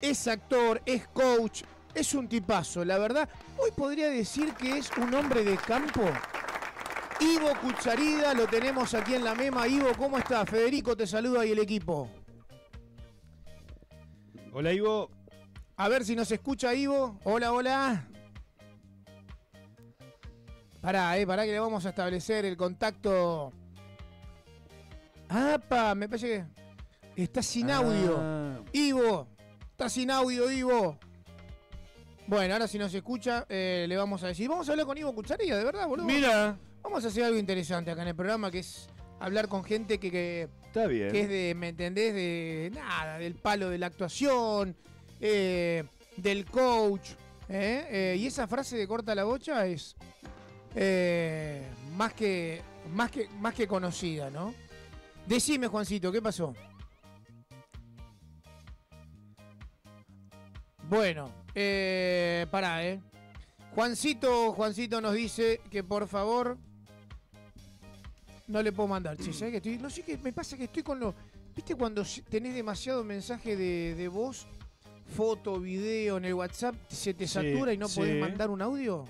es actor, es coach, es un tipazo, la verdad. Hoy podría decir que es un hombre de campo. Ivo Kucharida, lo tenemos aquí en la mema. Ivo, ¿cómo estás? Federico te saluda y el equipo. Hola, Ivo. A ver si nos escucha Ivo. Hola, hola. Pará que le vamos a establecer el contacto. ¡Apa! Me parece que está sin audio. Ivo, está sin audio, Ivo. Bueno, ahora si nos escucha, le vamos a decir. Vamos a hablar con Ivo Kucharida, de verdad, boludo. Mira. Vamos a hacer algo interesante acá en el programa, que es hablar con gente que Está bien. Que es de, ¿me entendés? De nada, del palo de la actuación, del coach. Y esa frase de corta la bocha es más que conocida, ¿no? Decime, Juancito, ¿qué pasó? Bueno, pará, Juancito nos dice que por favor no le puedo mandar. Che, ¿sabés que estoy? No sé qué me pasa, que estoy con lo. ¿Viste cuando tenés demasiado mensaje de voz, foto, video en el WhatsApp, se te satura y no podés mandar un audio?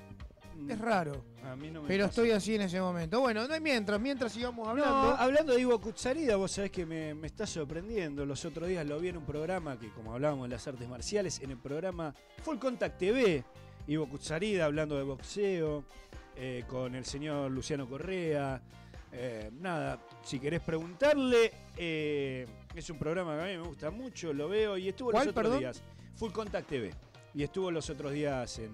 Es raro. A mí no me pero pasa. estoy así en ese momento. Bueno, no hay mientras sigamos hablando. No, hablando de Ivo Kucharida, vos sabés que me está sorprendiendo. Los otros días lo vi en un programa que, como hablábamos de las artes marciales, en el programa Full Contact TV, Ivo Kucharida hablando de boxeo, con el señor Luciano Correa. Nada, si querés preguntarle, es un programa que a mí me gusta mucho, lo veo y estuvo los otros días. Full Contact TV. Y estuvo los otros días en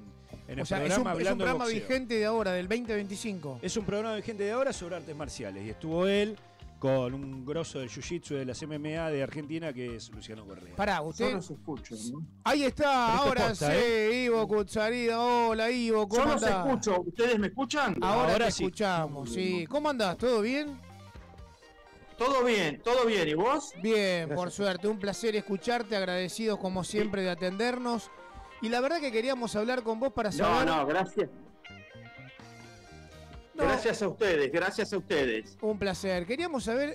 el programa hablando de boxeo. Es un programa vigente de ahora, del 2025. Es un programa vigente de ahora sobre artes marciales. Y estuvo él con un grosso del jiu-jitsu de las MMA de Argentina, que es Luciano Correa. Pará, usted. Yo los escucho, ¿no? Ahí está, ahora posta, sí, Ivo Kucharida. Hola, Ivo, ¿cómo andás? Yo los escucho, ¿ustedes me escuchan? Ahora te escuchamos, sí. ¿Cómo andás? ¿Todo bien? Todo bien, ¿y vos? Bien, Gracias. por suerte, un placer escucharte, agradecidos como siempre de atendernos. Y la verdad que queríamos hablar con vos para saber... No, gracias. No. Gracias a ustedes. Un placer. Queríamos saber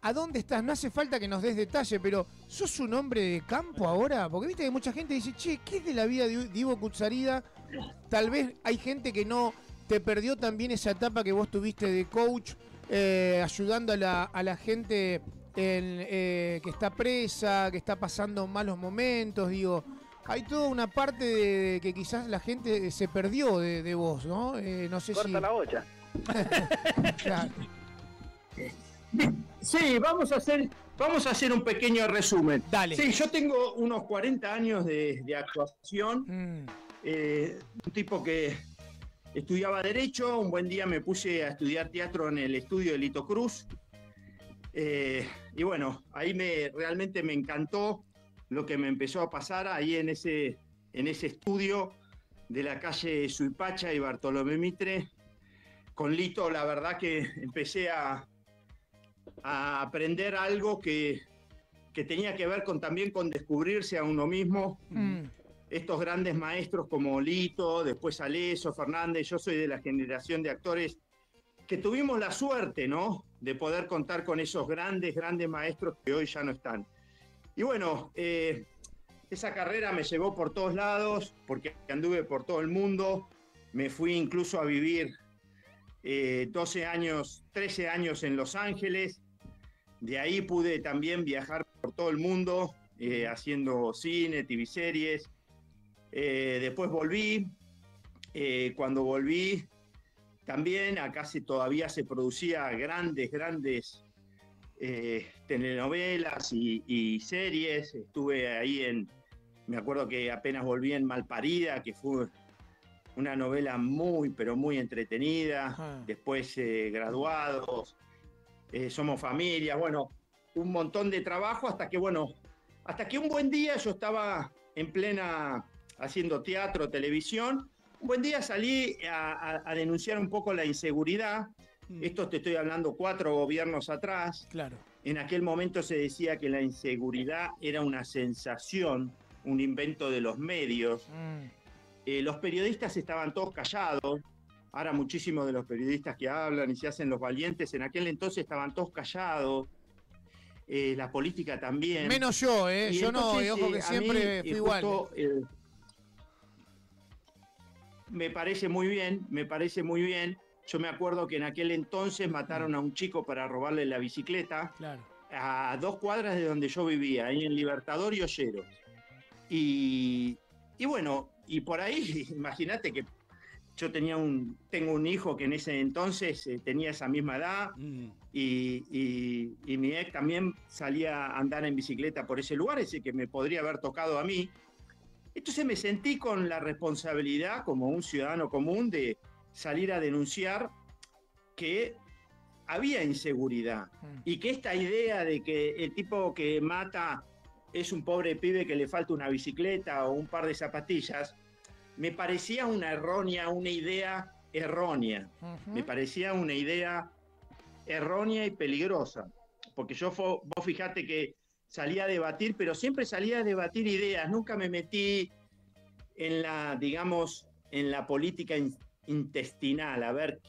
a dónde estás. No hace falta que nos des detalle, pero ¿sos un hombre de campo ahora? Porque viste que mucha gente dice, che, ¿qué es de la vida de Ivo Kucharida? Tal vez hay gente que no te perdió también esa etapa que vos tuviste de coach, ayudando a la gente que está presa, que está pasando malos momentos, digo... Hay toda una parte de que quizás la gente se perdió de vos, ¿no? No sé Corta la bocha. Claro. Sí, vamos a hacer un pequeño resumen. Dale. Sí, yo tengo unos 40 años de actuación. Un tipo que estudiaba Derecho. Un buen día me puse a estudiar teatro en el estudio de Lito Cruz. Y bueno, ahí realmente me encantó lo que me empezó a pasar ahí en ese estudio de la calle Suipacha y Bartolomé Mitre. Con Lito, la verdad que empecé a aprender algo que tenía que ver también con descubrirse a uno mismo. Estos grandes maestros como Lito, después Aleso, Fernández, yo soy de la generación de actores que tuvimos la suerte, ¿no?, de poder contar con esos grandes maestros que hoy ya no están. Y bueno, esa carrera me llevó por todos lados, porque anduve por todo el mundo. Me fui incluso a vivir 13 años en Los Ángeles. De ahí pude también viajar por todo el mundo, haciendo cine, TV series. Después volví. Cuando volví, también acá todavía se producía grandes telenovelas y series. Estuve ahí me acuerdo que apenas volví en Malparida, que fue una novela muy, pero muy entretenida. Después Graduados, Somos Familia, bueno, un montón de trabajo hasta que un buen día yo estaba en plena haciendo teatro, televisión. Un buen día salí a denunciar un poco la inseguridad. Esto te estoy hablando 4 gobiernos atrás. Claro. En aquel momento se decía que la inseguridad era una sensación, un invento de los medios. Los periodistas estaban todos callados. Ahora muchísimos de los periodistas que hablan y se hacen los valientes, en aquel entonces estaban todos callados. la política también. Menos yo, Y yo no, entonces, ojo que a siempre mí, fui igual. justo, me parece muy bien, me parece muy bien. Yo me acuerdo que en aquel entonces mataron a un chico para robarle la bicicleta Claro. a 2 cuadras de donde yo vivía, ahí en Libertador y Ollero. Y bueno, y por ahí, imagínate que yo tengo un hijo que en ese entonces tenía esa misma edad y mi ex también salía a andar en bicicleta por ese lugar, ese que me podría haber tocado a mí. Entonces me sentí con la responsabilidad como un ciudadano común de salir a denunciar que había inseguridad y que esta idea de que el tipo que mata es un pobre pibe que le falta una bicicleta o un par de zapatillas, me parecía una idea errónea. Me parecía una idea errónea y peligrosa. Porque vos fijate que salía a debatir, pero siempre salía a debatir ideas. Nunca me metí en la política intestinal, a ver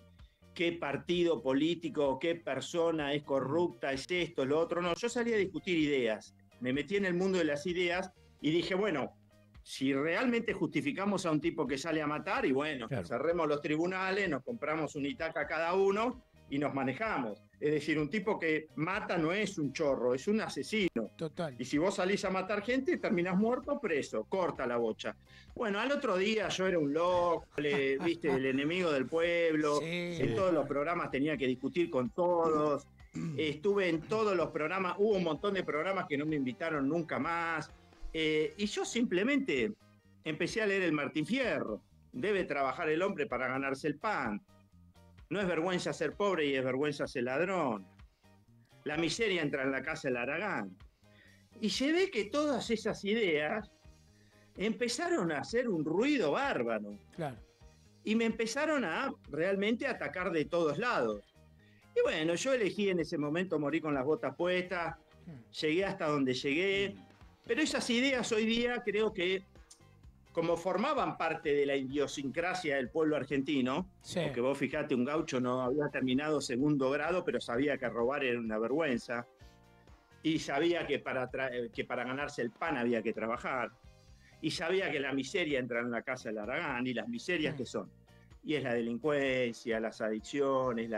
qué partido político, qué persona es corrupta, es esto, lo otro. No, yo salía a discutir ideas. Me metí en el mundo de las ideas y dije, bueno, si realmente justificamos a un tipo que sale a matar, y bueno, claro, cerremos los tribunales, nos compramos un Itaca cada uno y nos manejamos. Es decir, un tipo que mata no es un chorro, es un asesino. Total. Y si vos salís a matar gente, terminás muerto o preso, corta la bocha. Bueno, al otro día yo era un loco, viste, el enemigo del pueblo, en todos los programas tenía que discutir con todos, estuve en todos los programas, hubo un montón de programas que no me invitaron nunca más. Y yo simplemente empecé a leer el Martín Fierro. Debe trabajar el hombre para ganarse el pan. No es vergüenza ser pobre y es vergüenza ser ladrón. La miseria entra en la casa del Aragán. Y se ve que todas esas ideas empezaron a hacer un ruido bárbaro. Claro. Y me empezaron a realmente atacar de todos lados. Y bueno, yo elegí en ese momento morir con las botas puestas. Llegué hasta donde llegué. Pero esas ideas hoy día creo que, como formaban parte de la idiosincrasia del pueblo argentino, porque vos fijate, un gaucho no había terminado 2º grado, pero sabía que robar era una vergüenza, y sabía que para ganarse el pan había que trabajar, y sabía que la miseria entra en la casa del Aragán, y las miserias que son, y es la delincuencia, las adicciones,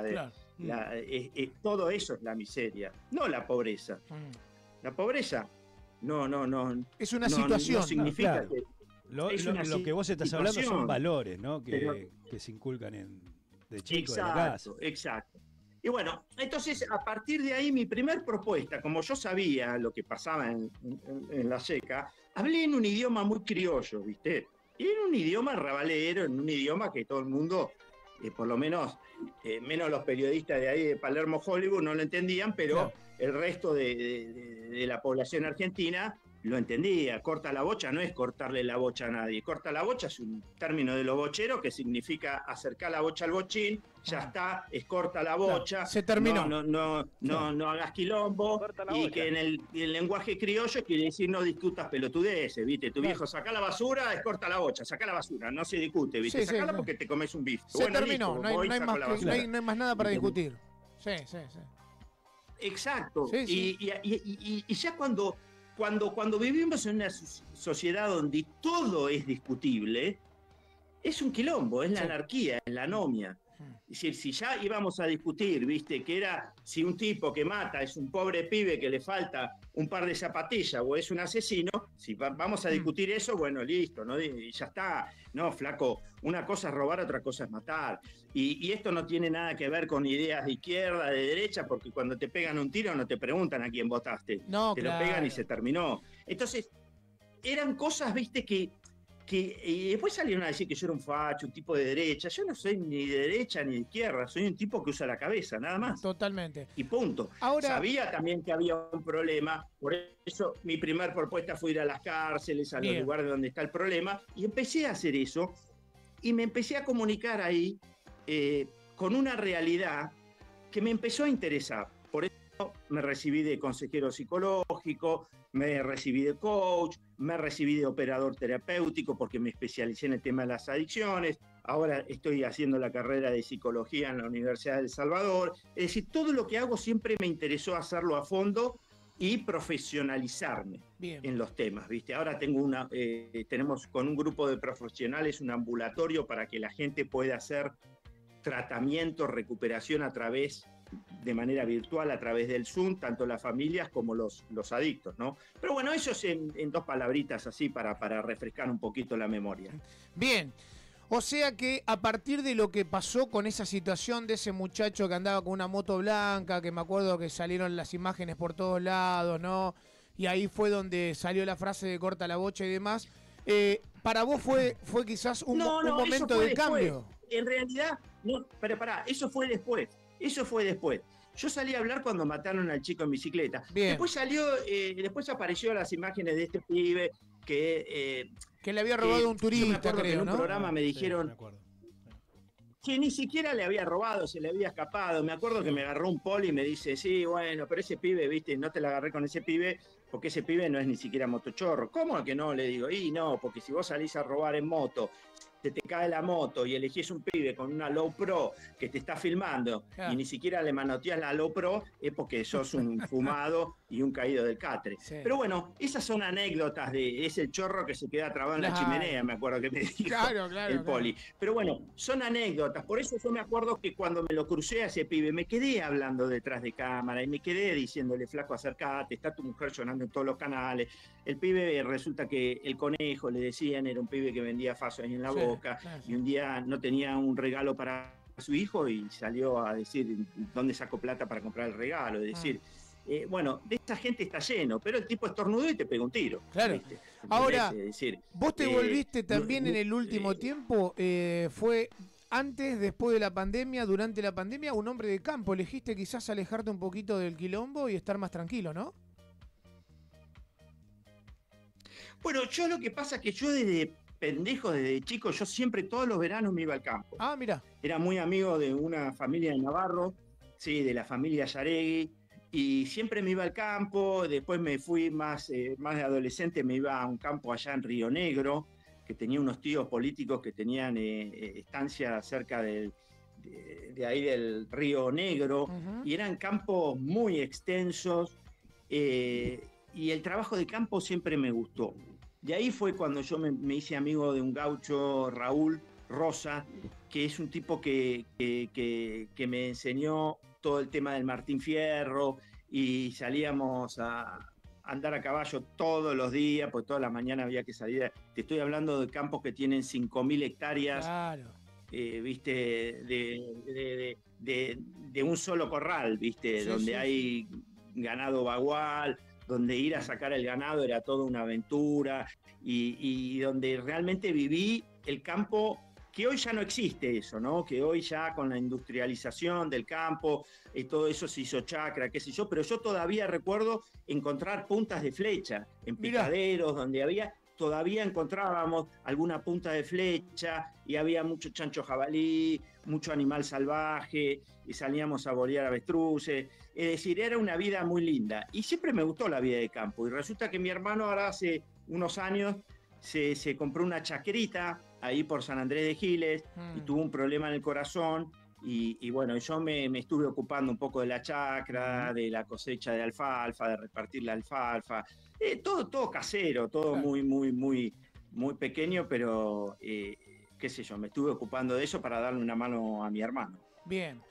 todo eso es la miseria, no la pobreza. La pobreza no. Es una situación. No significa que lo que vos estás hablando son valores, ¿no? Que se inculcan de chico en la casa. Exacto. Y bueno, entonces a partir de ahí mi primer propuesta, como yo sabía lo que pasaba en la seca, hablé en un idioma muy criollo, ¿viste? Y en un idioma rabalero, en un idioma que todo el mundo, por lo menos, menos los periodistas de ahí de Palermo, Hollywood, no lo entendían, pero el resto de la población argentina lo entendía. Corta la bocha no es cortarle la bocha a nadie. Corta la bocha es un término de los bocheros que significa acercar la bocha al bochín, ya está, es corta la bocha. Se terminó. No hagas quilombo. Y bocha. Que en el lenguaje criollo quiere decir no discutas pelotudeces, ¿viste? Tu viejo saca la basura, es corta la bocha, saca la basura, no se discute, ¿viste? Sacala porque te comes un bife. Se terminó, listo, no hay más nada para discutir. Sí. Exacto. Y ya cuando vivimos en una sociedad donde todo es discutible, es un quilombo, es la anarquía, es la anomia. Es decir, si ya íbamos a discutir, viste, que era si un tipo que mata es un pobre pibe que le falta un par de zapatillas o es un asesino, si vamos a discutir eso, bueno, listo, ¿no? Y ya está. No, flaco, una cosa es robar, otra cosa es matar. Y esto no tiene nada que ver con ideas de izquierda, de derecha, porque cuando te pegan un tiro no te preguntan a quién votaste. No, te lo pegan y se terminó. Entonces, eran cosas, viste, que y después salieron a decir que yo era un facho, un tipo de derecha. Yo no soy ni de derecha ni de izquierda, soy un tipo que usa la cabeza, nada más. Totalmente. Y punto. Ahora, sabía también que había un problema, por eso mi primer propuesta fue ir a las cárceles, a los lugares donde está el problema, y empecé a hacer eso, y me empecé a comunicar ahí con una realidad que me empezó a interesar. Por eso me recibí de consejero psicológico, me recibí de coach, me recibí de operador terapéutico porque me especialicé en el tema de las adicciones. Ahora estoy haciendo la carrera de psicología en la Universidad de El Salvador. Es decir, todo lo que hago siempre me interesó hacerlo a fondo y profesionalizarme Bien. en los temas, ¿viste? Ahora tenemos con un grupo de profesionales un ambulatorio para que la gente pueda hacer tratamiento, recuperación de manera virtual, a través del Zoom, tanto las familias como los adictos, ¿no? Pero bueno, eso es en dos palabritas así para refrescar un poquito la memoria. Bien. O sea que a partir de lo que pasó con esa situación de ese muchacho que andaba con una moto blanca, que me acuerdo que salieron las imágenes por todos lados, ¿no? Y ahí fue donde salió la frase de corta la bocha y demás. Para vos fue quizás un momento de cambio. En realidad, no, pero pará, eso fue después. Yo salí a hablar cuando mataron al chico en bicicleta. Bien. Después apareció las imágenes de este pibe que le había robado un turista, creo, en un ¿no? programa me dijeron... Sí, me acuerdo. Que ni siquiera le había robado, se le había escapado. Me acuerdo que me agarró un poli y me dice, sí, bueno, pero ese pibe, viste, no te la agarré con ese pibe porque ese pibe no es ni siquiera motochorro. ¿Cómo que no? Le digo, y no, porque si vos salís a robar en moto, se te cae la moto y elegís un pibe con una Low Pro que te está filmando y ni siquiera le manoteas la Low Pro, es porque sos un fumado y un caído del catre. Sí. Pero bueno, esas son anécdotas de ese chorro que se queda trabado en la chimenea, me acuerdo que me dijo el poli. Pero bueno, son anécdotas, por eso yo me acuerdo que cuando me lo crucé a ese pibe, me quedé hablando detrás de cámara y me quedé diciéndole, flaco, acercate, está tu mujer llorando en todos los canales. El pibe, resulta que el conejo, le decían, era un pibe que vendía fasos ahí en la boca, y un día no tenía un regalo para su hijo y salió a decir dónde sacó plata para comprar el regalo, es decir, bueno, de esta gente está lleno, pero el tipo estornudó y te pegó un tiro. Claro. ¿Viste? Ahora, decir, vos te volviste también en el último tiempo, fue antes, después de la pandemia, durante la pandemia, un hombre de campo. Elegiste quizás alejarte un poquito del quilombo y estar más tranquilo, ¿no? Bueno, yo lo que pasa es que yo desde pendejo, desde chico, yo siempre todos los veranos me iba al campo. Ah, mira. Era muy amigo de una familia de Navarro, sí, de la familia Yaregui, y siempre me iba al campo. Después me fui más de adolescente, me iba a un campo allá en Río Negro, que tenía unos tíos políticos que tenían estancia cerca de ahí del Río Negro, y eran campos muy extensos, y el trabajo de campo siempre me gustó. De ahí fue cuando yo me hice amigo de un gaucho, Raúl Rosa, que es un tipo que me enseñó todo el tema del Martín Fierro, y salíamos a andar a caballo todos los días, pues todas las mañanas había que salir. Te estoy hablando de campos que tienen 5.000 hectáreas, claro. ¿Viste? De un solo corral, ¿viste? Sí, donde hay ganado bagual, donde ir a sacar el ganado era toda una aventura, y donde realmente viví el campo, que hoy ya no existe eso, ¿no? Que hoy ya con la industrialización del campo, todo eso se hizo chacra, qué sé yo, pero yo todavía recuerdo encontrar puntas de flecha en picaderos, donde todavía encontrábamos alguna punta de flecha, y había mucho chancho jabalí, mucho animal salvaje, y salíamos a bolear avestruces. Es decir, era una vida muy linda. Y siempre me gustó la vida de campo. Y resulta que mi hermano ahora hace unos años se compró una chacrita ahí por San Andrés de Giles, y tuvo un problema en el corazón. Y bueno, yo me estuve ocupando un poco de la chacra, de la cosecha de alfalfa, de repartir la alfalfa. Todo casero, todo muy pequeño, pero qué sé yo, me estuve ocupando de eso para darle una mano a mi hermano. Bien.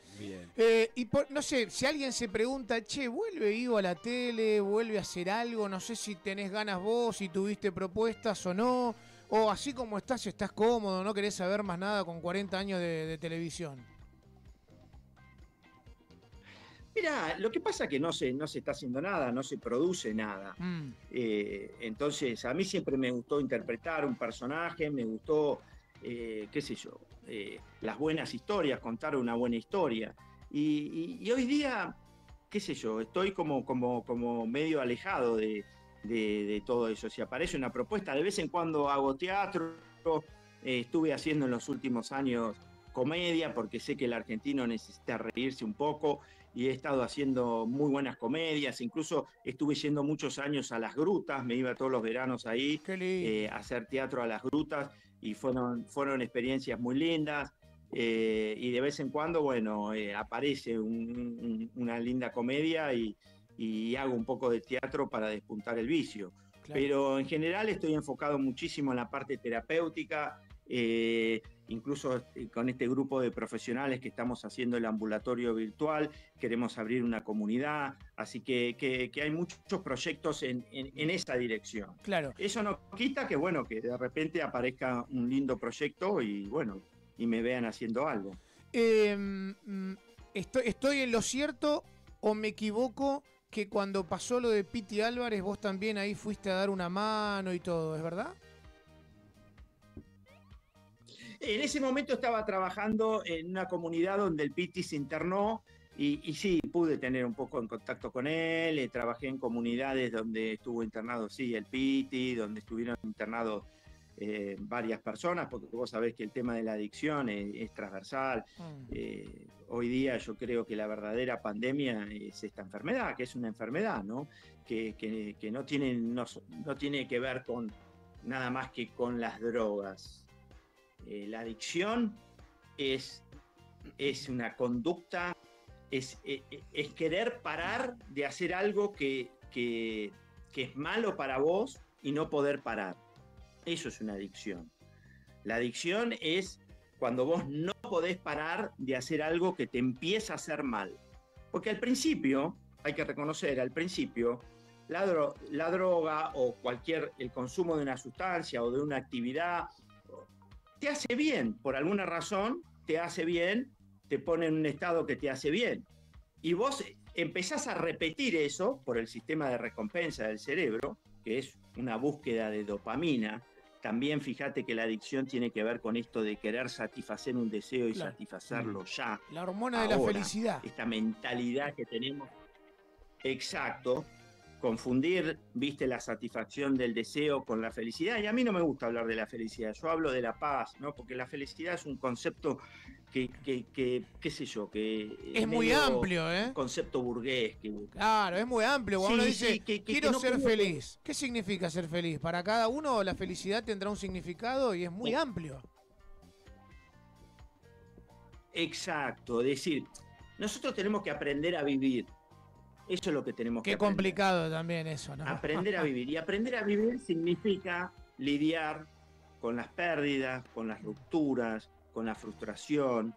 No sé, si alguien se pregunta, che, ¿vuelve Ivo a la tele? ¿Vuelve a hacer algo? No sé si tenés ganas vos, si tuviste propuestas o no. O así como estás cómodo, no querés saber más nada con 40 años de televisión. Mirá, lo que pasa es que no se está haciendo nada, no se produce nada. Entonces, a mí siempre me gustó interpretar un personaje, me gustó, qué sé yo, las buenas historias, contar una buena historia. Y hoy día, qué sé yo, estoy como medio alejado de todo eso. Si aparece una propuesta, de vez en cuando hago teatro, estuve haciendo en los últimos años comedia, porque sé que el argentino necesita reírse un poco, y he estado haciendo muy buenas comedias. Incluso estuve yendo muchos años a las grutas, me iba todos los veranos ahí a hacer teatro a las grutas, y fueron experiencias muy lindas. Y de vez en cuando, bueno, aparece una linda comedia, y y hago un poco de teatro para despuntar el vicio. Claro. Pero en general estoy enfocado muchísimo en la parte terapéutica, incluso con este grupo de profesionales que estamos haciendo el ambulatorio virtual, queremos abrir una comunidad, así que hay muchos proyectos en esa dirección. Claro. Eso no quita que, bueno, que de repente aparezca un lindo proyecto y, bueno, y me vean haciendo algo. ¿Estoy en lo cierto o me equivoco que cuando pasó lo de Piti Álvarez vos también ahí fuiste a dar una mano y todo, ¿es verdad? En ese momento estaba trabajando en una comunidad donde el Piti se internó y sí, pude tener un poco en contacto con él. Trabajé en comunidades donde estuvo internado, sí, el Piti, donde estuvieron internados varias personas, porque vos sabés que el tema de la adicción es transversal. Hoy día yo creo que la verdadera pandemia es esta enfermedad, que es una enfermedad, ¿no? Que no tiene que ver con nada más que con las drogas. La adicción es una conducta, es querer parar de hacer algo que es malo para vos y no poder parar. Eso es una adicción. La adicción es cuando vos no podés parar de hacer algo que te empieza a hacer mal. Porque al principio, hay que reconocer, al principio, la droga o el consumo de una sustancia o de una actividad te hace bien, por alguna razón te hace bien, te pone en un estado que te hace bien. Y vos empezás a repetir eso por el sistema de recompensa del cerebro, que es una búsqueda de dopamina. También fíjate que la adicción tiene que ver con esto de querer satisfacer un deseo y claro, satisfacerlo ya. La hormona de la felicidad. Esta mentalidad que tenemos. Exacto. Confundir, viste, la satisfacción del deseo con la felicidad. Y a mí no me gusta hablar de la felicidad, yo hablo de la paz, ¿no? Porque la felicidad es un concepto que qué sé yo, que es muy amplio, ¿eh? Un concepto burgués. Claro, es muy amplio. Cuando uno dice, quiero no ser feliz. ¿Qué significa ser feliz? Para cada uno la felicidad tendrá un significado y es muy amplio. Exacto, es decir, nosotros tenemos que aprender a vivir. Eso es lo que tenemos que aprender. Qué complicado también eso, ¿no? Aprender a vivir. Y aprender a vivir significa lidiar con las pérdidas, con las rupturas, con la frustración,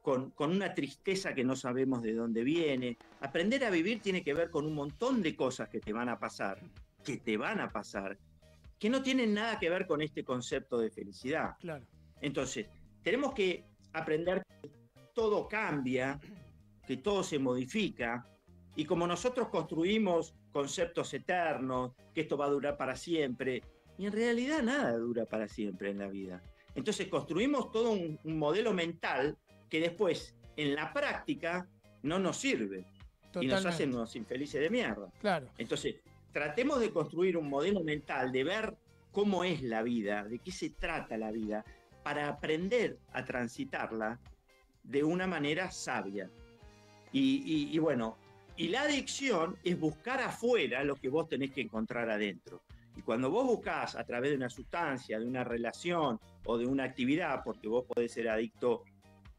con una tristeza que no sabemos de dónde viene. Aprender a vivir tiene que ver con un montón de cosas que te van a pasar, que no tienen nada que ver con este concepto de felicidad. Claro. Entonces, tenemos que aprender que todo cambia, que todo se modifica. Y como nosotros construimos conceptos eternos, que esto va a durar para siempre, y en realidad nada dura para siempre en la vida. Entonces construimos todo un modelo mental que después, en la práctica, no nos sirve. Totalmente. Y nos hace unos infelices de mierda. Claro. Entonces, tratemos de construir un modelo mental, de ver cómo es la vida, de qué se trata la vida, para aprender a transitarla de una manera sabia. Y bueno, y la adicción es buscar afuera lo que vos tenés que encontrar adentro. Y cuando vos buscás a través de una sustancia, de una relación o de una actividad, porque vos podés ser adicto,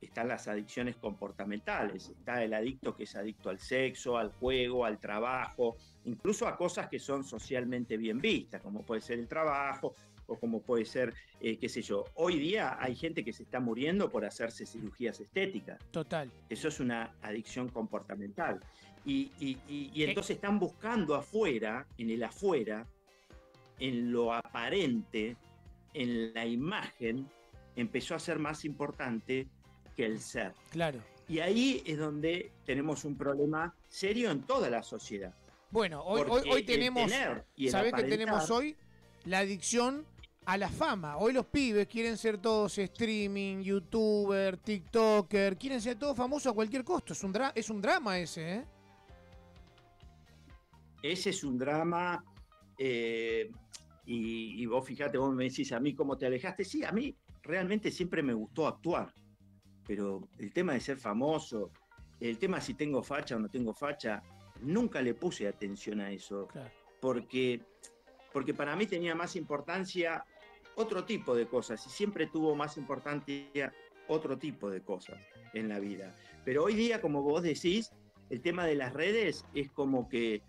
están las adicciones comportamentales, está el adicto que es adicto al sexo, al juego, al trabajo, incluso a cosas que son socialmente bien vistas, como puede ser el trabajo o como puede ser, qué sé yo. Hoy día hay gente que se está muriendo por hacerse cirugías estéticas. Total. Eso es una adicción comportamental. Y entonces están buscando afuera, en lo aparente, en la imagen, empezó a ser más importante que el ser. Claro. Y ahí es donde tenemos un problema serio en toda la sociedad. Bueno, hoy tenemos, ¿sabés qué tenemos hoy? La adicción a la fama. Hoy los pibes quieren ser todos streaming, youtuber, tiktoker, quieren ser todos famosos a cualquier costo. Es un drama ese, ¿eh? Ese es un drama, y vos fíjate, vos me decís, a mí cómo te alejaste. Sí, a mí realmente siempre me gustó actuar, pero el tema de ser famoso, el tema si tengo facha o no tengo facha, nunca le puse atención a eso, claro. porque para mí tenía más importancia otro tipo de cosas, y siempre tuvo más importancia otro tipo de cosas en la vida. Pero hoy día, como vos decís, el tema de las redes es como que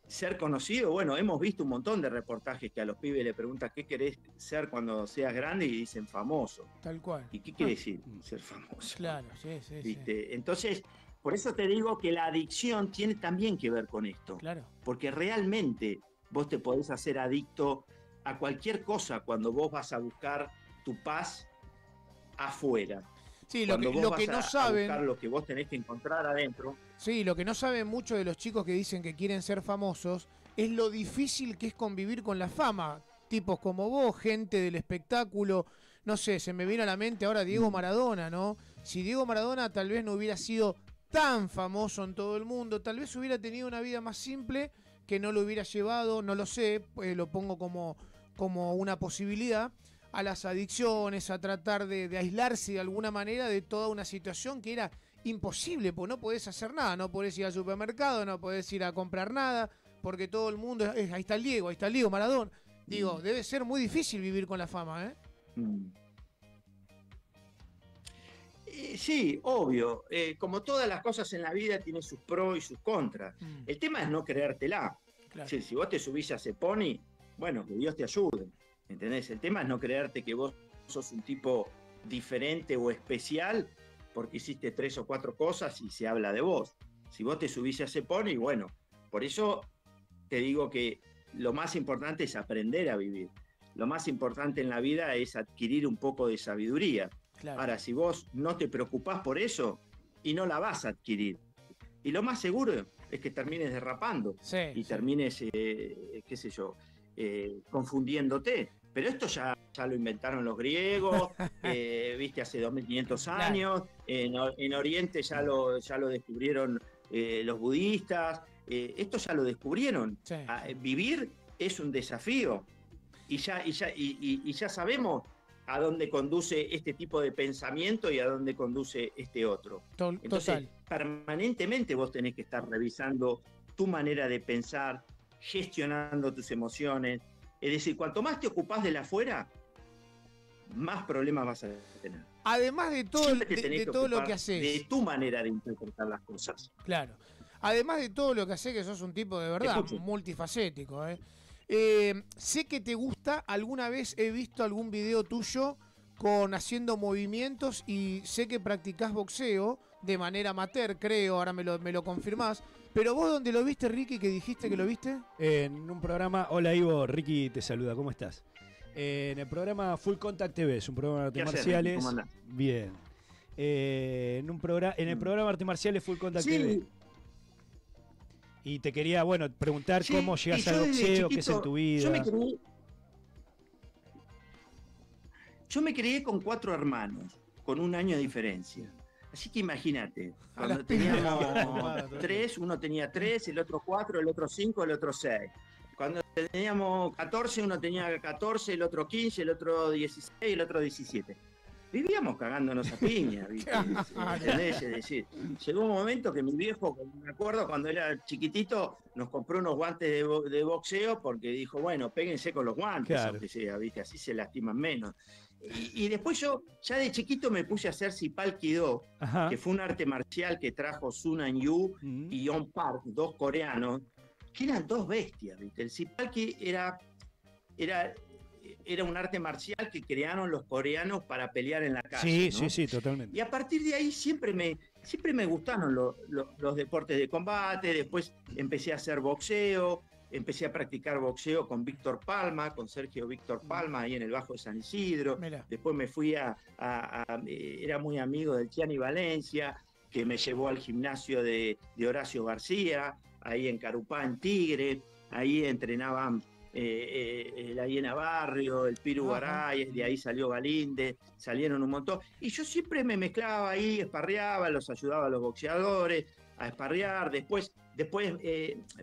ser conocido. Bueno, hemos visto un montón de reportajes que a los pibes le preguntan qué querés ser cuando seas grande y dicen famoso. Tal cual. ¿Y qué quiere decir ser famoso? Claro, sí, sí, ¿Viste? Sí. Entonces, por eso te digo que la adicción tiene también que ver con esto. Claro. Porque realmente vos te podés hacer adicto a cualquier cosa cuando vos vas a buscar tu paz afuera. Sí, lo que no saben. A buscar lo que vos tenés que encontrar adentro. Sí, lo que no saben muchos de los chicos que dicen que quieren ser famosos es lo difícil que es convivir con la fama. Tipos como vos, gente del espectáculo. No sé, se me viene a la mente ahora Diego Maradona, ¿no? Si Diego Maradona tal vez no hubiera sido tan famoso en todo el mundo, tal vez hubiera tenido una vida más simple que no lo hubiera llevado, no lo sé, lo pongo como una posibilidad, a las adicciones, a tratar de aislarse de alguna manera de toda una situación que era imposible, porque no podés hacer nada, no podés ir al supermercado, no podés ir a comprar nada, porque todo el mundo, ahí está el Diego Maradona. Digo, debe ser muy difícil vivir con la fama, ¿eh? Sí, obvio. Como todas las cosas en la vida tiene sus pros y sus contras. El tema es no creértela. Claro. Si vos te subís a ese pony, bueno, que Dios te ayude. ¿Entendés? El tema es no creerte que vos sos un tipo diferente o especial porque hiciste 3 o 4 cosas y se habla de vos. Si vos te subís a ese pony, bueno, por eso te digo que lo más importante es aprender a vivir. Lo más importante en la vida es adquirir un poco de sabiduría. Claro. Ahora, si vos no te preocupás por eso y no la vas a adquirir, y lo más seguro es que termines derrapando y termines, qué sé yo, confundiéndote. Pero esto ya lo inventaron los griegos, viste, hace 2500 años. Claro. En Oriente ya lo descubrieron los budistas. Esto ya lo descubrieron. Sí. Vivir es un desafío. Y ya sabemos a dónde conduce este tipo de pensamiento y a dónde conduce este otro. Entonces, permanentemente vos tenés que estar revisando tu manera de pensar, gestionando tus emociones. Es decir, cuanto más te ocupás de la afuera, más problemas vas a tener. Además de todo, de todo lo que haces. De tu manera de interpretar las cosas. Claro. Además de todo lo que haces, que sos un tipo de verdad multifacético, sé que te gusta, alguna vez he visto algún video tuyo haciendo movimientos y sé que practicás boxeo de manera amateur, creo, ahora me lo confirmás. Pero vos, ¿dónde lo viste, Ricky, que dijiste que lo viste? En un programa. Hola, Ivo, Ricky te saluda, ¿cómo estás? En el programa Full Contact TV, es un programa de artes marciales. ¿Cómo andás? Bien. En el programa Artes Marciales Full Contact TV. Y te quería, preguntar cómo llegas al boxeo, qué es en tu vida. Yo me crié con 4 hermanos, con 1 año de diferencia. Así que imagínate, cuando teníamos 3, uno tenía 3, el otro 4, el otro 5, el otro 6. Cuando teníamos 14, uno tenía 14, el otro 15, el otro 16, el otro 17. Vivíamos cagándonos a piña, ¿viste? ¿Entendés? Es decir, llegó un momento que mi viejo, me acuerdo cuando era chiquitito, nos compró unos guantes de boxeo porque dijo, bueno, péguense con los guantes, claro, aunque sea, ¿viste? Así se lastiman menos. Y después yo, ya de chiquito, me puse a hacer Sipal Kido, que fue un arte marcial que trajo Sun An Yu y Yeon Park, 2 coreanos, que eran 2 bestias, ¿viste? El Sipal Ki era un arte marcial que crearon los coreanos para pelear en la calle. Sí, ¿no? Sí, totalmente. Y a partir de ahí siempre me gustaron los deportes de combate. Después empecé a hacer boxeo, empecé a practicar boxeo con Víctor Palma, con Sergio Víctor Palma, ahí en el Bajo de San Isidro. Mira. Después me fui era muy amigo del Chiani Valencia, que me llevó al gimnasio de Horacio García, ahí en Carupá, en Tigre. Ahí entrenaban la Hiena Barrio, el Piru Garay, de ahí salió Galinde, salieron un montón. Y yo siempre me mezclaba ahí, esparreaba, los ayudaba a los boxeadores a esparrear. Después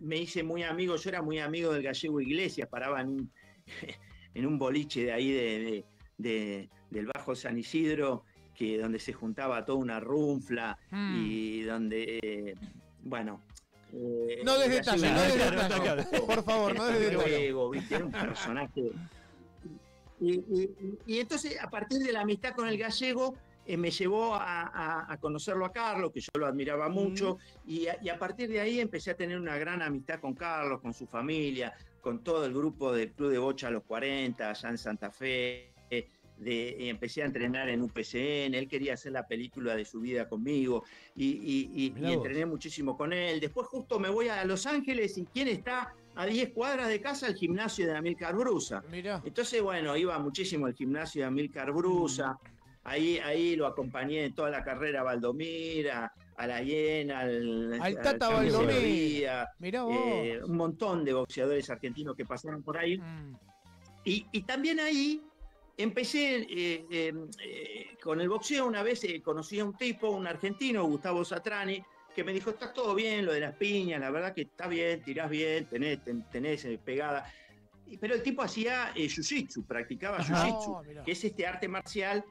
me hice muy amigo, yo era muy amigo del Gallego Iglesias, paraba en un boliche de ahí del Bajo San Isidro, donde se juntaba toda una runfla y donde, no des detalles, por favor, no des detalles. ¿Viste? Era un personaje. Y entonces, a partir de la amistad con el Gallego, me llevó a conocerlo a Carlos, que yo lo admiraba mucho, y a partir de ahí empecé a tener una gran amistad con Carlos, con su familia, con todo el grupo del Club de Bocha a los 40, allá en Santa Fe. Y empecé a entrenar en UPCN, él quería hacer la película de su vida conmigo, y entrené muchísimo con él. Después justo me voy a Los Ángeles, y ¿quién está a 10 cuadras de casa? El gimnasio de Amílcar Brusa. Mirá. Entonces, bueno, iba muchísimo al gimnasio de Amílcar Brusa. Ahí lo acompañé en toda la carrera a Valdomir, a la Hiena, al Tata Valdomir. Mirá vos. Un montón de boxeadores argentinos que pasaron por ahí. Y también ahí empecé con el boxeo. Una vez conocí a un tipo, un argentino, Gustavo Satrani, que me dijo, está todo bien lo de las piñas, la verdad que está bien, tirás bien, tenés pegada. Pero el tipo hacía jiu-jitsu, practicaba jiu-jitsu, que es este arte marcial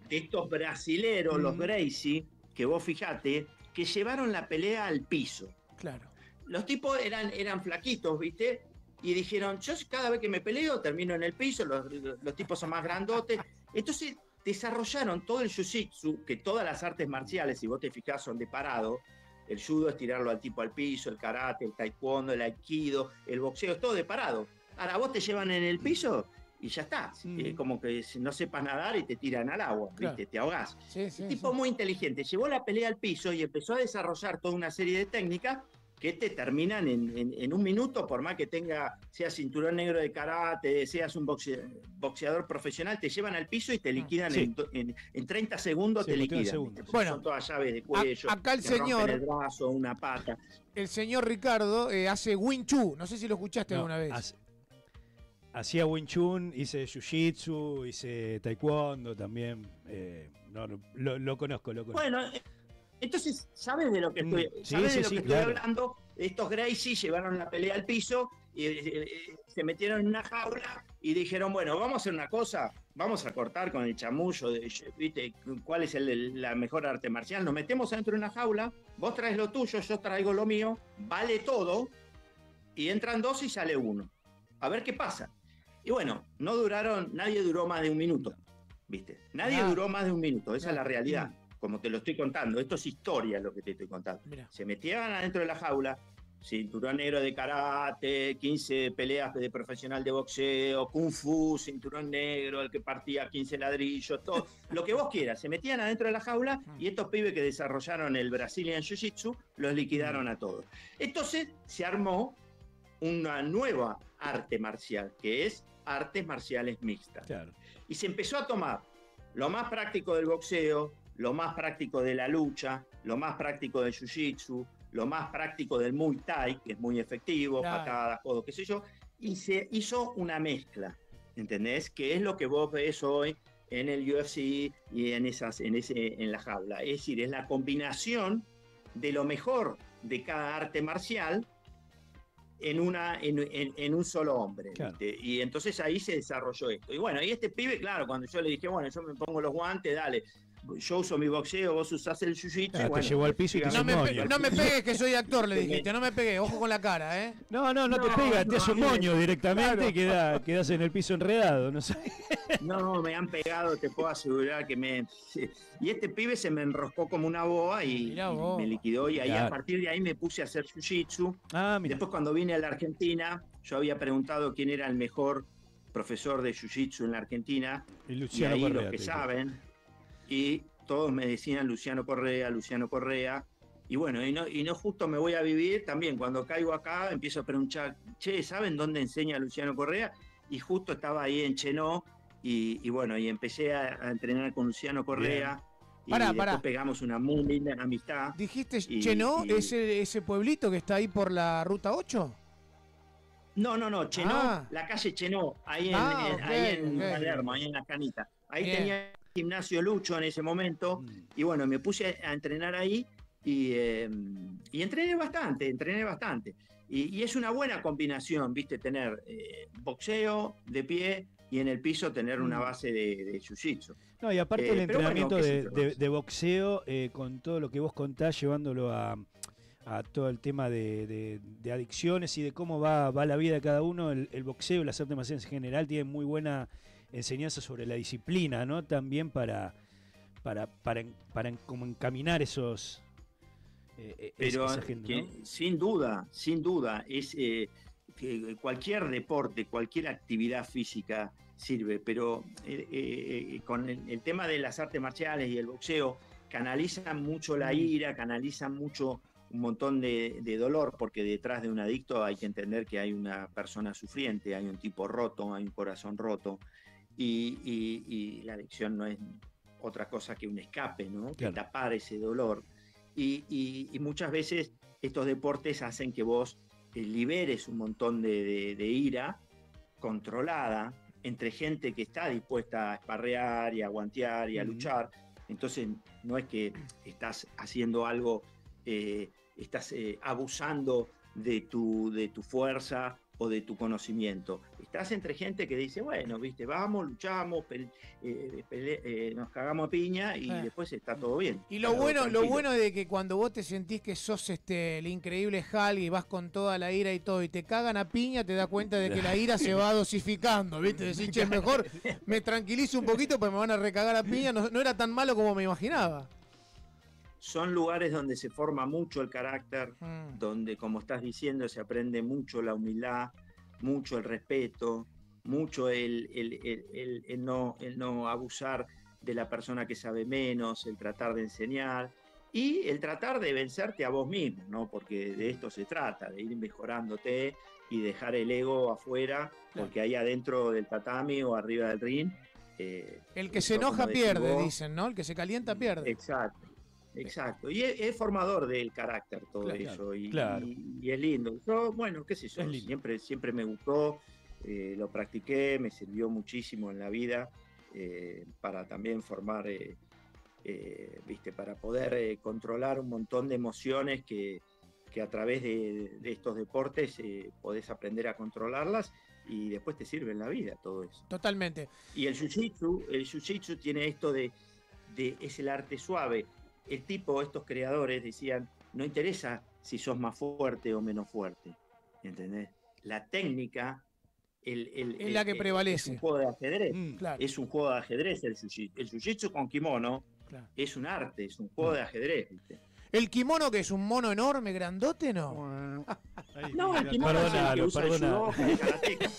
de estos brasileros, los Gracie, que vos fijate, que llevaron la pelea al piso. Claro. Los tipos eran flaquitos, ¿viste? Y dijeron, yo cada vez que me peleo termino en el piso, los tipos son más grandotes. Entonces desarrollaron todo el jiu-jitsu, que todas las artes marciales, si vos te fijás, son de parado. El judo es tirarlo al tipo al piso, el karate, el taekwondo, el aikido, el boxeo, es todo de parado. Ahora vos te llevan en el piso y ya está. Como que no sepas nadar y te tiran al agua, ¿viste? Claro. Te ahogás. El tipo muy inteligente, llevó la pelea al piso y empezó a desarrollar toda una serie de técnicas que te terminan en un minuto, por más que seas cinturón negro de karate, seas un boxeador profesional, te llevan al piso y te liquidan en 30 segundos, te liquidan. Bueno, son todas llaves de cuello, acá el señor, el brazo, una pata. El señor Ricardo hace Wing Chun, no sé si lo escuchaste alguna vez. Hacía Wing Chun, hice Jiu-Jitsu, hice Taekwondo también, lo conozco. Bueno, entonces, ¿sabes de lo que estoy hablando? Estos Gracie llevaron la pelea al piso y se metieron en una jaula y dijeron, bueno, vamos a hacer una cosa, vamos a cortar con el chamullo, ¿viste? ¿Cuál es la mejor arte marcial? Nos metemos adentro de una jaula, vos traes lo tuyo, yo traigo lo mío, vale todo, y entran dos y sale uno. A ver qué pasa. Y bueno, nadie duró más de un minuto, ¿viste? Nadie duró más de un minuto, esa es la realidad. Como te lo estoy contando, esto es historia lo que te estoy contando. Mirá. Se metían adentro de la jaula, cinturón negro de karate, 15 peleas de profesional de boxeo, kung fu, cinturón negro, el que partía 15 ladrillos, todo, lo que vos quieras. Se metían adentro de la jaula y estos pibes que desarrollaron el Brazilian Jiu-Jitsu los liquidaron a todos. Entonces se armó una nueva arte marcial, que es artes marciales mixtas. Claro. Y se empezó a tomar lo más práctico del boxeo, lo más práctico de la lucha, lo más práctico del jiu-jitsu, lo más práctico del Muay Thai, que es muy efectivo, patadas, codos, qué sé yo, y se hizo una mezcla, ¿entendés? Que es lo que vos ves hoy en el UFC y en la jaula. Es decir, es la combinación de lo mejor de cada arte marcial en un solo hombre. Claro. Y entonces ahí se desarrolló esto. Y bueno, y este pibe, claro, cuando yo le dije, bueno, yo me pongo los guantes, dale, yo uso mi boxeo, vos usás el jiu-jitsu. Te llevó al piso y te no me pegues que soy actor, le dijiste, no me pegues, ojo con la cara, ¿eh? No te pegas, te hace un moño directamente, claro. quedás en el piso enredado, no sé. No, me han pegado, te puedo asegurar que Y este pibe se me enroscó como una boa y me liquidó, y ahí a partir de ahí me puse a hacer jiu-jitsu. Después cuando vine a la Argentina, yo había preguntado quién era el mejor profesor de jiu-jitsu en la Argentina, y ahí Correa, los que saben... Y todos me decían Luciano Correa, y bueno, y no justo me voy a vivir, también cuando caigo acá empiezo a preguntar, che, ¿saben dónde enseña Luciano Correa? Y justo estaba ahí en Chenó, y bueno, y empecé a entrenar con Luciano Correa, y después pegamos una muy linda amistad. ¿Dijiste Chenó, ese pueblito que está ahí por la Ruta 8? No, Chenó, la calle Chenó, ahí en Palermo, ahí en La Canita. Ahí tenía gimnasio Lucho en ese momento, y bueno, me puse a entrenar ahí y entrené bastante. Y es una buena combinación, ¿viste? Tener boxeo de pie y en el piso tener una base de jiu-jitsu. No, y aparte el entrenamiento de boxeo, con todo lo que vos contás, llevándolo a todo el tema de adicciones y de cómo va la vida de cada uno, el boxeo y las artes marciales en general tienen muy buena enseñanza sobre la disciplina, ¿no? También para para como encaminar esos... Pero esa gente, ¿no? sin duda, es que cualquier deporte, cualquier actividad física sirve, pero con el tema de las artes marciales y el boxeo, canalizan mucho la ira, canalizan mucho un montón de dolor, porque detrás de un adicto hay que entender que hay una persona sufriente, hay un tipo roto, hay un corazón roto, y la adicción no es otra cosa que un escape, ¿no? Claro. Que tapar ese dolor. Y muchas veces estos deportes hacen que vos liberes un montón de ira controlada entre gente que está dispuesta a esparrear y a guantear y a luchar. Entonces no es que estás haciendo algo, estás abusando de tu fuerza o de tu conocimiento. Estás entre gente que dice, bueno, viste, vamos, luchamos, nos cagamos a piña y después está todo bien. Y lo bueno de que cuando vos te sentís que sos el increíble Hulk y vas con toda la ira y todo y te cagan a piña, te das cuenta de que la ira se va dosificando, ¿viste? Decís, che, mejor me tranquilizo un poquito porque me van a recagar a piña, no era tan malo como me imaginaba. Son lugares donde se forma mucho el carácter, donde, como estás diciendo, se aprende mucho la humildad, mucho el respeto, mucho el no abusar de la persona que sabe menos, el tratar de enseñar y el tratar de vencerte a vos mismo, ¿no? Porque de esto se trata, de ir mejorándote y dejar el ego afuera, porque ahí adentro del tatami o arriba del ring... el que se enoja pierde, dicen, ¿no? El que se calienta pierde. Exacto, y es formador del carácter todo eso, y es lindo. Yo, bueno, qué sé yo, siempre me gustó, lo practiqué, me sirvió muchísimo en la vida para también formar, viste, para poder controlar un montón de emociones que a través de estos deportes podés aprender a controlarlas y después te sirve en la vida todo eso. Totalmente. Y el jiu-jitsu tiene esto de es el arte suave. Estos creadores decían, no interesa si sos más fuerte o menos fuerte, ¿entendés? La técnica es la que prevalece. Es un juego de ajedrez. Claro. Es un juego de ajedrez el jiu-jitsu con kimono. Claro. Es un arte, es un juego de ajedrez, ¿viste? ¿El kimono que es un mono enorme, grandote, no? No, el kimono es el que usa el judoka, el karateca.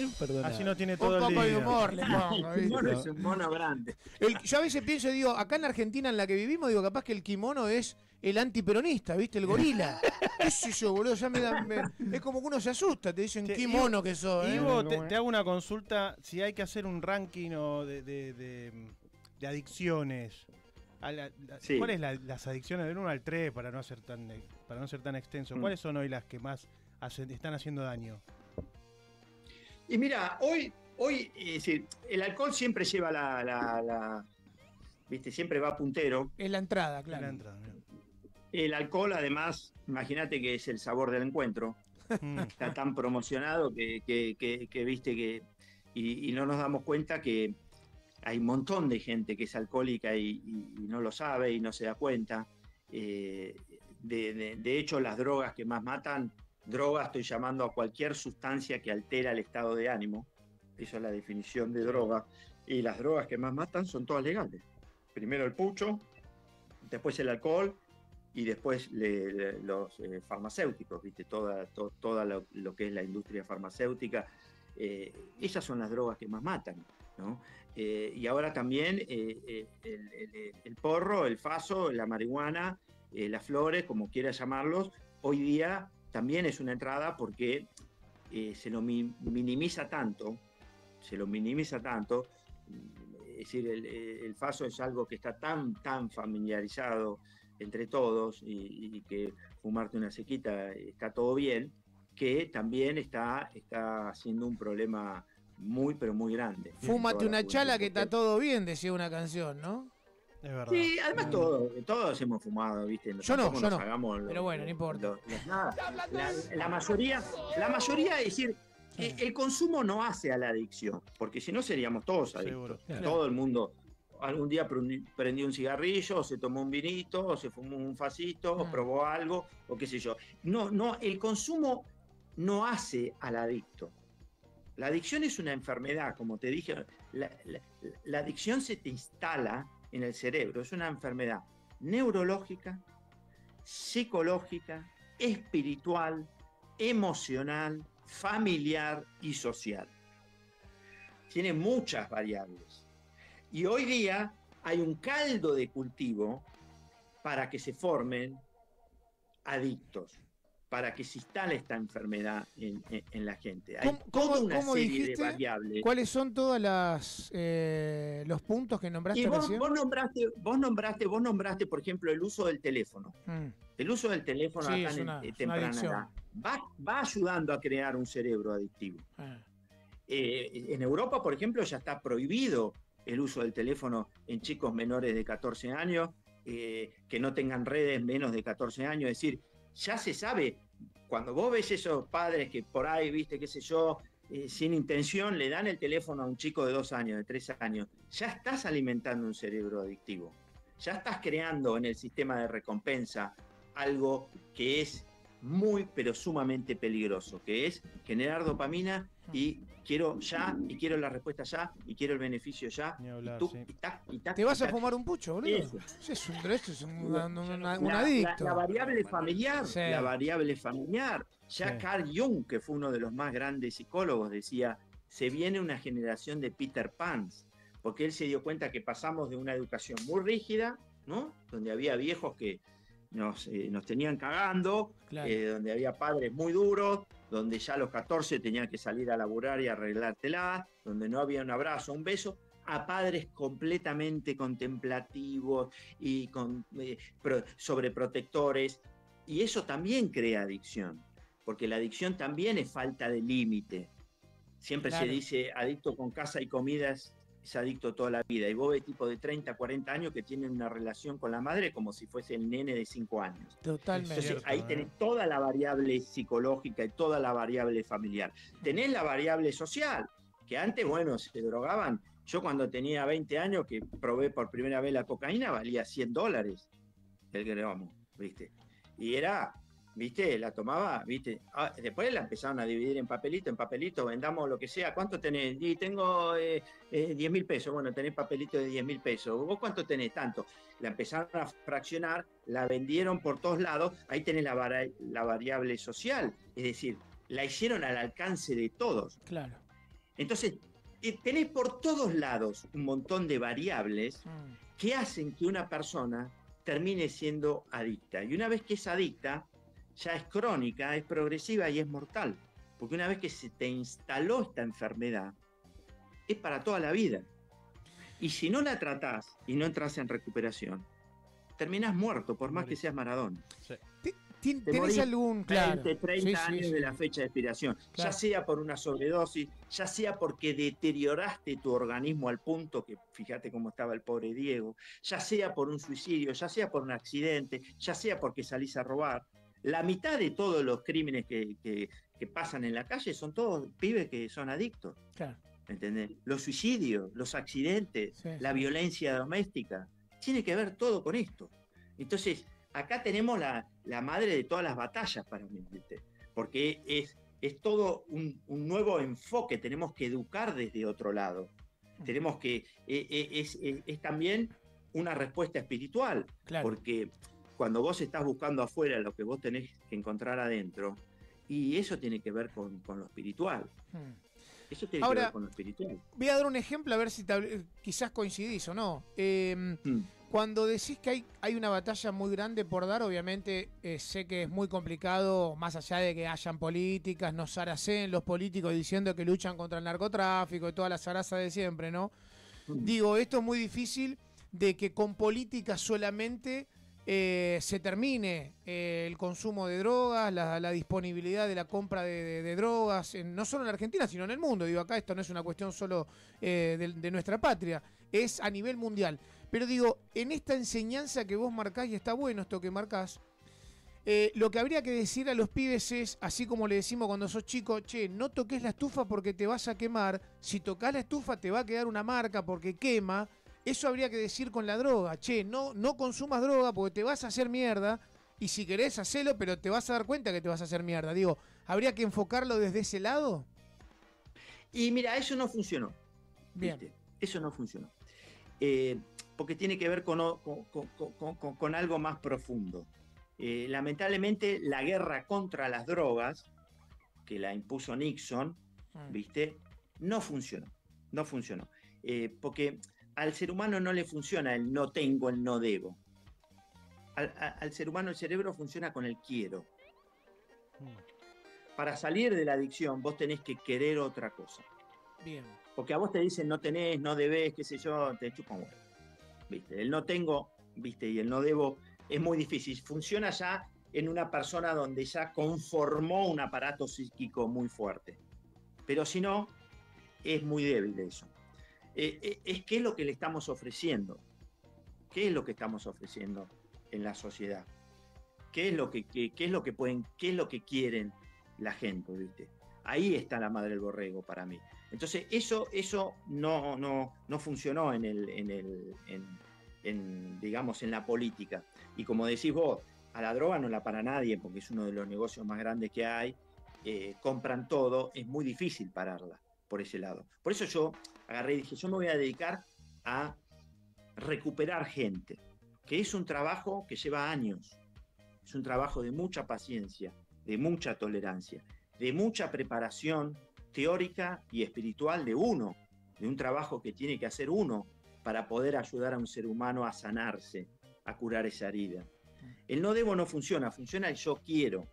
Así no tiene todo un poco el de humor le pongo, el kimono es un mono grande. Yo a veces pienso, digo, acá en la Argentina en la que vivimos, digo, capaz que el kimono es el antiperonista, ¿viste? El gorila. ¿Qué sé yo, boludo? Ya es como que uno se asusta, te dicen qué mono que sos. Ivo, te hago una consulta, si hay que hacer un ranking de adicciones. ¿Cuáles son las adicciones del 1 al 3 para no ser tan extenso? ¿Cuáles son hoy las que más están haciendo daño? Y mira, hoy el alcohol siempre lleva viste, siempre va puntero. Es la entrada, claro. El alcohol, además, imagínate que es el sabor del encuentro. Está tan promocionado que viste que y no nos damos cuenta que hay un montón de gente que es alcohólica y no lo sabe y no se da cuenta. De hecho, las drogas que más matan, estoy llamando a cualquier sustancia que altera el estado de ánimo. Esa es la definición de droga. Y las drogas que más matan son todas legales. Primero el pucho, después el alcohol y después los farmacéuticos, ¿viste? Toda lo que es la industria farmacéutica. Esas son las drogas que más matan, ¿no? Y ahora también el porro, el faso, la marihuana, las flores, como quieras llamarlos, hoy día también es una entrada porque se lo minimiza tanto, es decir, el faso es algo que está tan familiarizado entre todos y que fumarte una sequita está todo bien, que también está siendo un problema muy, pero muy grande. Fúmate una chala que está todo bien, decía una canción, ¿no? Es verdad. Sí, además todos hemos fumado, ¿viste? Yo no. Pero bueno, no importa. La mayoría, es decir, el consumo no hace a la adicción, porque si no seríamos todos adictos. Claro. Todo el mundo algún día prendió un cigarrillo, o se tomó un vinito, o se fumó un facito, o probó algo, o qué sé yo. No, el consumo no hace al adicto. La adicción es una enfermedad, como te dije, la adicción se te instala en el cerebro. Es una enfermedad neurológica, psicológica, espiritual, emocional, familiar y social. Tiene muchas variables. Y hoy día hay un caldo de cultivo para que se formen adictos, para que se instale esta enfermedad en la gente. Hay toda una serie de variables. ¿Cuáles son todos los puntos que nombraste recién? Vos nombraste, por ejemplo, el uso del teléfono. El uso del teléfono acá en temprana edad va ayudando a crear un cerebro adictivo. En Europa, por ejemplo, ya está prohibido el uso del teléfono en chicos menores de 14 años, que no tengan redes menos de 14 años. Es decir, ya se sabe, cuando vos ves esos padres que por ahí, viste, qué sé yo, sin intención le dan el teléfono a un chico de 2 años, de 3 años, ya estás alimentando un cerebro adictivo. Ya estás creando en el sistema de recompensa algo que es muy, pero sumamente peligroso, que es generar dopamina y quiero ya, y quiero la respuesta ya, y quiero el beneficio ya. Hablar, y tú, sí. y tac, ¿Te vas a fumar un pucho, boludo? Eso es un adicto. La variable familiar, Sí. la variable familiar. Ya Sí. Carl Jung, que fue uno de los más grandes psicólogos, decía, se viene una generación de Peter Pans, porque él se dio cuenta que pasamos de una educación muy rígida, ¿no? Donde había viejos que nos tenían cagando, Claro. donde había padres muy duros, donde ya a los 14 tenían que salir a laburar y arreglártela, donde no había un abrazo, un beso, a padres completamente contemplativos y sobreprotectores. Y eso también crea adicción, porque la adicción también es falta de límite. Siempre Claro. se dice adicto con casa y comida es adicto toda la vida. Y vos ves tipos de 30, 40 años que tienen una relación con la madre como si fuese el nene de 5 años. Totalmente. Entonces Cierto, ahí tenés toda la variable psicológica y toda la variable familiar. Tenés la variable social, que antes, bueno, se drogaban. Yo cuando tenía 20 años, que probé por primera vez la cocaína, valía $100 el gramo, ¿viste? Y era, ¿viste? La tomaba, ¿viste? Después la empezaron a dividir en papelito, vendamos lo que sea. ¿Cuánto tenés? Y tengo 10.000 pesos. Bueno, tenés papelito de 10.000 pesos. ¿Vos cuánto tenés? Tanto. La empezaron a fraccionar, la vendieron por todos lados. Ahí tenés la variable social. Es decir, la hicieron al alcance de todos. Claro. Entonces, tenés por todos lados un montón de variables que hacen que una persona termine siendo adicta. Y una vez que es adicta, ya es crónica, es progresiva y es mortal. Porque una vez que se te instaló esta enfermedad, es para toda la vida. Y si no la tratás y no entras en recuperación, terminás muerto, por más que seas Maradona. Sí. ¿Tenés algún, claro, 20, 30 años de la fecha de expiración, Claro. ya sea por una sobredosis, ya sea porque deterioraste tu organismo al punto que, fíjate cómo estaba el pobre Diego, ya sea por un suicidio, ya sea por un accidente, ya sea porque salís a robar. La mitad de todos los crímenes que pasan en la calle son todos pibes que son adictos. Claro. ¿Entendés? Los suicidios, los accidentes, Sí, la sí. violencia doméstica, tiene que ver todo con esto. Entonces, acá tenemos la madre de todas las batallas para mí, ¿viste? Porque es todo un nuevo enfoque, tenemos que educar desde otro lado. Tenemos que, es también una respuesta espiritual, Claro. porque cuando vos estás buscando afuera lo que vos tenés que encontrar adentro, y eso tiene que ver con lo espiritual. Eso tiene que ver con lo espiritual. Voy a dar un ejemplo a ver si quizás coincidís o no. Cuando decís que hay una batalla muy grande por dar, obviamente sé que es muy complicado, más allá de que hayan políticas, no zaraceen los políticos diciendo que luchan contra el narcotráfico y toda la zaraza de siempre, ¿no? Digo, esto es muy difícil de que con políticas solamente se termine el consumo de drogas, la disponibilidad de la compra de drogas, no solo en Argentina, sino en el mundo. Digo, acá esto no es una cuestión solo de nuestra patria, es a nivel mundial. Pero digo, en esta enseñanza que vos marcás, y está bueno esto que marcás, lo que habría que decir a los pibes es, así como le decimos cuando sos chico, che, no toques la estufa porque te vas a quemar, si tocas la estufa te va a quedar una marca porque quema. Eso habría que decir con la droga, che, no consumas droga porque te vas a hacer mierda, y si querés hacelo, pero te vas a dar cuenta que te vas a hacer mierda. Digo, ¿habría que enfocarlo desde ese lado? Y mira, eso no funcionó. Bien. ¿Viste? Eso no funcionó. porque tiene que ver con algo más profundo. Lamentablemente, la guerra contra las drogas, que la impuso Nixon, ¿viste? No funcionó. Porque al ser humano no le funciona el no tengo, el no debo. Al ser humano el cerebro funciona con el quiero. Para salir de la adicción vos tenés que querer otra cosa. Bien. Porque a vos te dicen no tenés, no debés, qué sé yo, te chupan huevo. ¿Viste? El no tengo, ¿viste? Y el no debo es muy difícil. Funciona ya en una persona donde ya conformó un aparato psíquico muy fuerte. Pero si no, es muy débil eso. ¿Qué es lo que le estamos ofreciendo? ¿Qué es lo que estamos ofreciendo en la sociedad? ¿Qué es lo que quieren la gente, ¿viste? Ahí está la madre del borrego para mí. Entonces, eso no funcionó digamos, en la política. Y como decís vos, a la droga no la para nadie, porque es uno de los negocios más grandes que hay. Compran todo, es muy difícil pararla por ese lado. Por eso yo agarré y dije, yo me voy a dedicar a recuperar gente, que es un trabajo que lleva años. Es un trabajo de mucha paciencia, de mucha tolerancia, de mucha preparación teórica y espiritual de uno, de un trabajo que tiene que hacer uno para poder ayudar a un ser humano a sanarse, a curar esa herida. El no debo no funciona, funciona el yo quiero.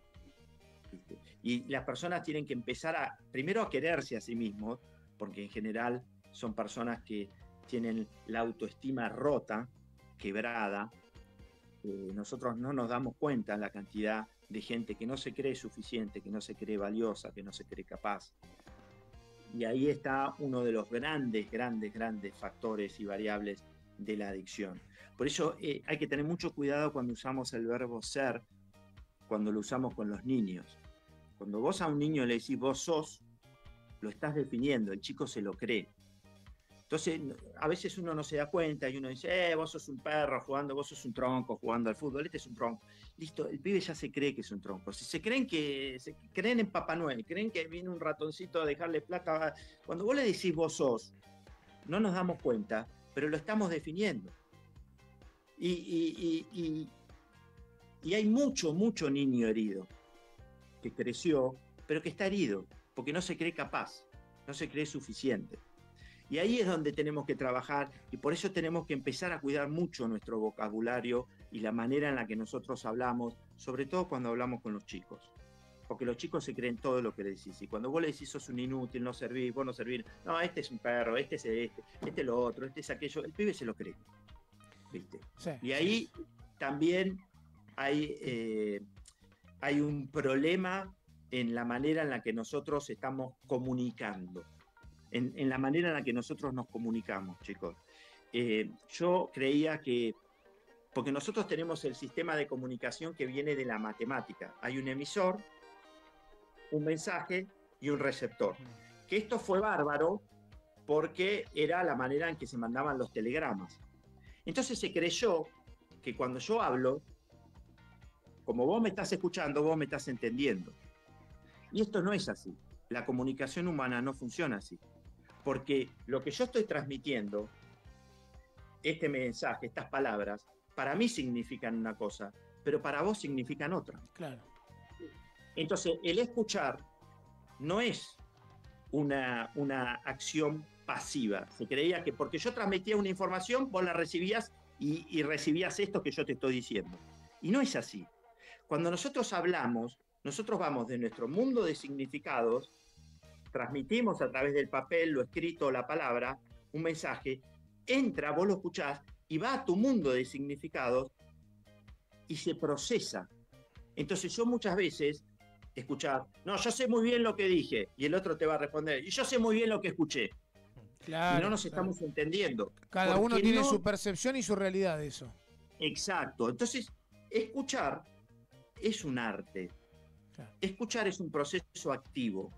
Y las personas tienen que empezar primero a quererse a sí mismos, porque en general son personas que tienen la autoestima rota, quebrada. Nosotros no nos damos cuenta de la cantidad de gente que no se cree suficiente, que no se cree valiosa, que no se cree capaz. Y ahí está uno de los grandes factores y variables de la adicción. Por eso hay que tener mucho cuidado cuando usamos el verbo ser, cuando lo usamos con los niños. Cuando vos a un niño le decís vos sos, lo estás definiendo, el chico se lo cree. Entonces, a veces uno no se da cuenta y uno dice, vos sos un perro jugando, vos sos un tronco jugando al fútbol, este es un tronco. Listo, el pibe ya se cree que es un tronco. Si se creen en Papá Noel, creen que viene un ratoncito a dejarle plata, cuando vos le decís vos sos, no nos damos cuenta, pero lo estamos definiendo. Y hay mucho niño herido que creció, pero que está herido, porque no se cree capaz, no se cree suficiente. Y ahí es donde tenemos que trabajar, y por eso tenemos que empezar a cuidar mucho nuestro vocabulario y la manera en la que nosotros hablamos, sobre todo cuando hablamos con los chicos. Porque los chicos se creen todo lo que le decís. Y cuando vos le decís sos un inútil, no servís, vos no servís, no, este es un perro, este es este es lo otro, este es aquello, el pibe se lo cree. ¿Viste? Sí. Y ahí también hay un problema en la manera en la que nosotros estamos comunicando. En la manera en la que nosotros nos comunicamos, chicos. Yo creía que, porque nosotros tenemos el sistema de comunicación que viene de la matemática. Hay un emisor, un mensaje y un receptor. Que esto fue bárbaro porque era la manera en que se mandaban los telegramas. Entonces se creyó que cuando yo hablo, como vos me estás escuchando, vos me estás entendiendo. Y esto no es así. La comunicación humana no funciona así. Porque lo que yo estoy transmitiendo, este mensaje, estas palabras, para mí significan una cosa, pero para vos significan otra. Claro. Entonces, el escuchar no es una acción pasiva. Se creía que porque yo transmitía una información, vos la recibías y recibías esto que yo te estoy diciendo. Y no es así. Cuando nosotros hablamos, nosotros vamos de nuestro mundo de significados, transmitimos a través del papel, lo escrito, la palabra, un mensaje, entra, vos lo escuchás y va a tu mundo de significados y se procesa. Entonces yo muchas veces escuchar, no, yo sé muy bien lo que dije, y el otro te va a responder, y yo sé muy bien lo que escuché. Claro, y no nos estamos entendiendo. Cada uno tiene su percepción y su realidad de eso. Exacto. Entonces, escuchar es un arte. Claro. Escuchar es un proceso activo.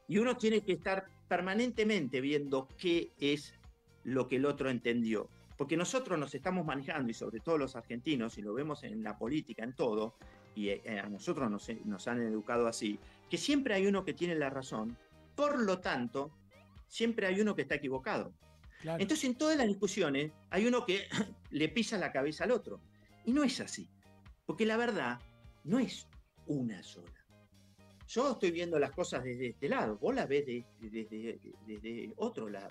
Y uno tiene que estar permanentemente viendo qué es lo que el otro entendió. Porque nosotros nos estamos manejando, y sobre todo los argentinos, y lo vemos en la política, en todo, y a nosotros nos han educado así, que siempre hay uno que tiene la razón, por lo tanto, siempre hay uno que está equivocado. Claro. Entonces, en todas las discusiones hay uno que le pisa la cabeza al otro. Y no es así. Porque la verdad no es una sola. Yo estoy viendo las cosas desde este lado, vos las ves desde otro lado.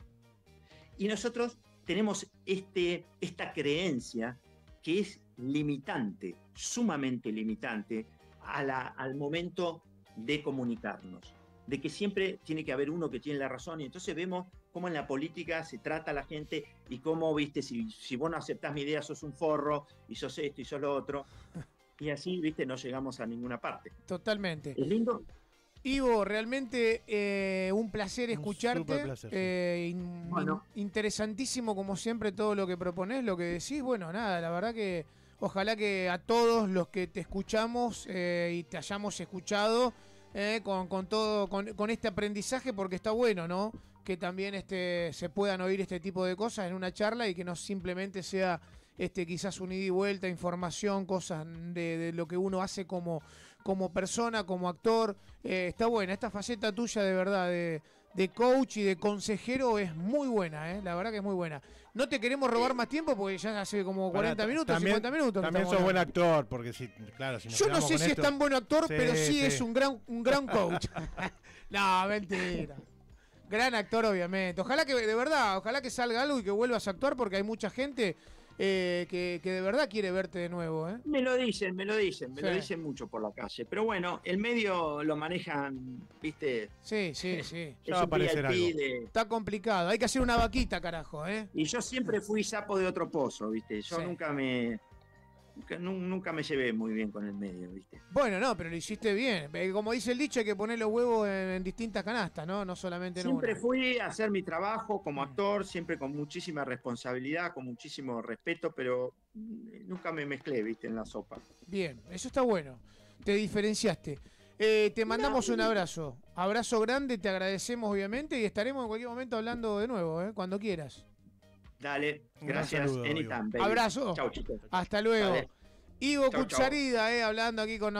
Y nosotros tenemos esta creencia que es limitante, sumamente limitante al momento de comunicarnos, de que siempre tiene que haber uno que tiene la razón, y entonces vemos cómo en la política se trata a la gente y cómo, viste, si vos no aceptás mi idea sos un forro, y sos esto y sos lo otro, y así, viste, no llegamos a ninguna parte. Totalmente. Es lindo. Ivo, realmente un placer escucharte. Súper placer, Bueno. Interesantísimo como siempre todo lo que proponés, lo que decís. Bueno, nada, la verdad que ojalá que a todos los que te escuchamos y te hayamos escuchado con este aprendizaje, porque está bueno, ¿no? Que también se puedan oír este tipo de cosas en una charla y que no simplemente sea quizás un ida y vuelta, información, cosas de lo que uno hace como persona, como actor. Está buena, esta faceta tuya de verdad, de coach y de consejero es muy buena, la verdad que es muy buena. No te queremos robar más tiempo porque ya hace como 40 minutos, 50 minutos. También sos buen actor, porque si nos yo no sé si es tan buen actor, sí, pero sí es un gran coach. No, mentira. Gran actor, obviamente. Ojalá que, de verdad, ojalá que salga algo y que vuelvas a actuar, porque hay mucha gente que de verdad quiere verte de nuevo. Me lo dicen mucho por la calle. Pero bueno, el medio lo manejan, ¿viste? Sí. Ya va a aparecer algo. Está complicado. Hay que hacer una vaquita, carajo, Y yo siempre fui sapo de otro pozo, ¿viste? Yo Sí. nunca me llevé muy bien con el medio, ¿viste? Bueno, no, pero lo hiciste bien. Como dice el dicho, hay que poner los huevos en distintas canastas, ¿no? No solamente en Siempre una. fui a hacer mi trabajo como actor, siempre con muchísima responsabilidad, con muchísimo respeto, pero nunca me mezclé, ¿viste? En la sopa. Bien, eso está bueno. Te diferenciaste. Te mandamos un abrazo. Abrazo grande, te agradecemos obviamente y estaremos en cualquier momento hablando de nuevo, cuando quieras. Dale, Un gracias. saludo, Anytime, baby. Abrazo. Chau, chicos. Hasta luego. Dale. Ivo Chau, chau. Kutsarida, hablando aquí con